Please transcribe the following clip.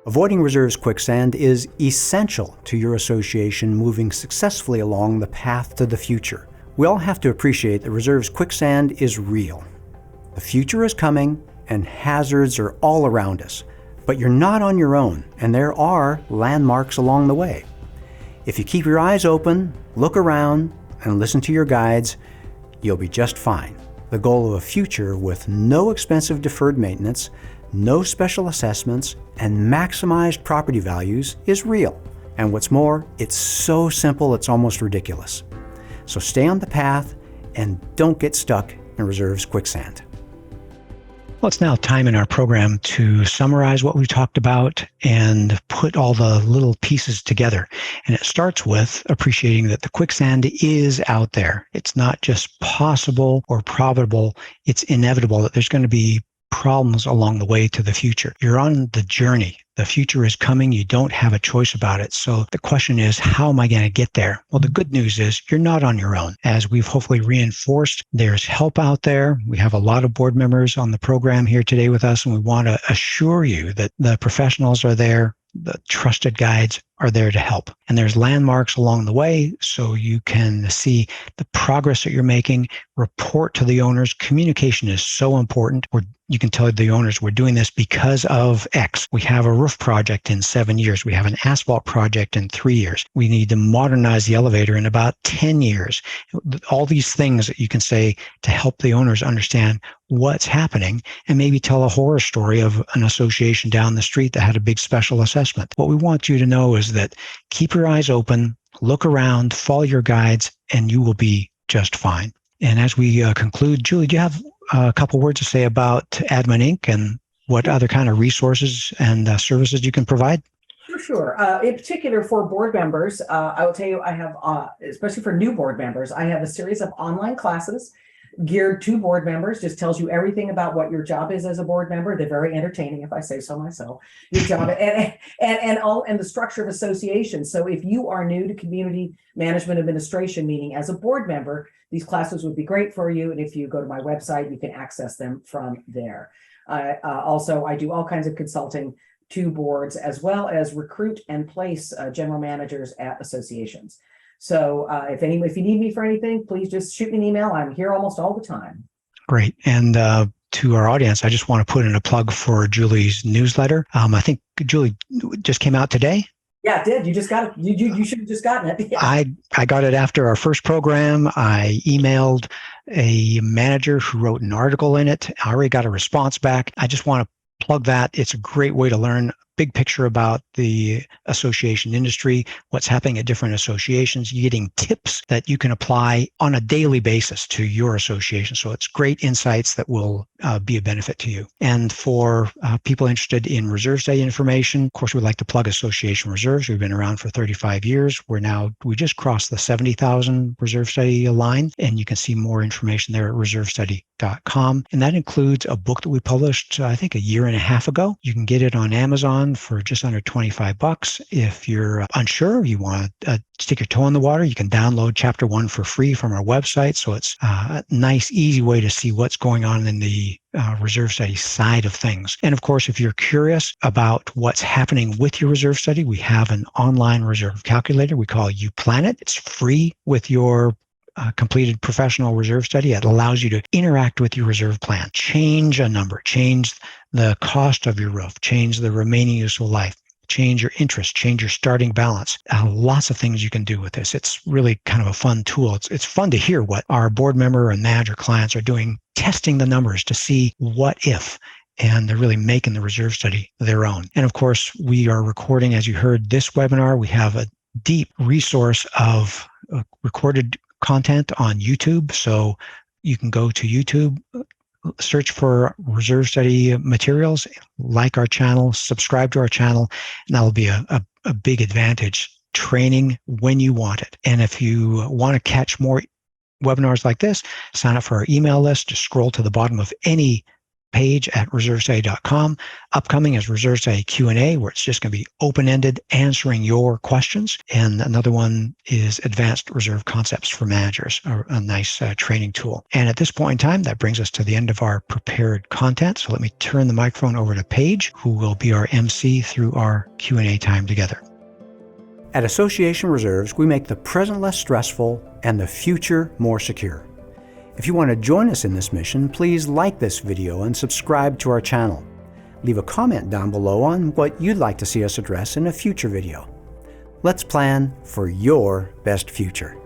Avoiding reserves quicksand is essential to your association moving successfully along the path to the future. We all have to appreciate that reserves quicksand is real. The future is coming and hazards are all around us, but you're not on your own and there are landmarks along the way. If you keep your eyes open, look around, and listen to your guides, you'll be just fine. The goal of a future with no expensive deferred maintenance, no special assessments, and maximized property values is real. And what's more, it's so simple it's almost ridiculous. So stay on the path and don't get stuck in reserves quicksand. Well, it's now time in our program to summarize what we've talked about and put all the little pieces together. And it starts with appreciating that the quicksand is out there. It's not just possible or probable, it's inevitable that there's going to be problems along the way to the future. You're on the journey. The future is coming. You don't have a choice about it. So the question is, how am I going to get there? Well, the good news is you're not on your own. As we've hopefully reinforced, there's help out there. We have a lot of board members on the program here today with us, and we want to assure you that the professionals are there. The trusted guides are there to help. And there's landmarks along the way so you can see the progress that you're making, report to the owners. Communication is so important. You can tell the owners we're doing this because of X. We have a roof project in 7 years. We have an asphalt project in 3 years. We need to modernize the elevator in about 10 years. All these things that you can say to help the owners understand what's happening and maybe tell a horror story of an association down the street that had a big special assessment. What we want you to know is that keep your eyes open, look around, follow your guides, and you will be just fine. And as we conclude, Julie, do you have a couple words to say about Adamen Inc. and what other kind of resources and services you can provide? Sure. In particular for board members, I will tell you, I have, especially for new board members, I have a series of online classes geared to board members. Just tells you everything about what your job is as a board member. They're very entertaining, if I say so myself. Your job and the structure of associations. So if you are new to community management administration, meaning as a board member, these classes would be great for you. And if you go to my website, you can access them from there. Also, I do all kinds of consulting to boards, as well as recruit and place general managers at associations. So if you need me for anything, please just shoot me an email. I'm here almost all the time. Great. And to our audience, I just want to put in a plug for Julie's newsletter. I think Julie just came out today. Yeah, it did. You just got it. You should have just gotten it. Yeah. I got it after our first program. I emailed a manager who wrote an article in it. I already got a response back. I just want to plug that. It's a great way to learn big picture about the association industry, what's happening at different associations. You're getting tips that you can apply on a daily basis to your association. So it's great insights that will be a benefit to you. And for people interested in reserve study information, of course, we'd like to plug Association Reserves. We've been around for 35 years. We just crossed the 70,000 reserve study line, and you can see more information there at reservestudy.com. And that includes a book that we published, I think, a year and a half ago. You can get it on Amazon for just under $25. If you're unsure, you want to stick your toe in the water, you can download chapter 1 for free from our website. So it's a nice, easy way to see what's going on in the reserve study side of things. And of course, if you're curious about what's happening with your reserve study, we have an online reserve calculator we call UPlanet. It's free with your completed professional reserve study. It allows you to interact with your reserve plan, change a number, change the cost of your roof, change the remaining useful life, change your interest, change your starting balance. Lots of things you can do with this. It's really kind of a fun tool. It's fun to hear what our board member and manager clients are doing, testing the numbers to see what if, and they're really making the reserve study their own. And of course, we are recording, as you heard, this webinar. We have a deep resource of recorded content on YouTube. So you can go to YouTube, search for reserve study materials, like our channel, subscribe to our channel, and that'll be a big advantage. Training when you want it. And if you want to catch more webinars like this, sign up for our email list. Just scroll to the bottom of any page at reservesday.com. Upcoming is Reserves Day Q&A, where it's just going to be open-ended, answering your questions. And another one is Advanced Reserve Concepts for Managers, a nice training tool. And at this point in time, that brings us to the end of our prepared content. So let me turn the microphone over to Paige, who will be our MC through our Q&A time together. At Association Reserves, we make the present less stressful and the future more secure. If you want to join us in this mission, please like this video and subscribe to our channel. Leave a comment down below on what you'd like to see us address in a future video. Let's plan for your best future.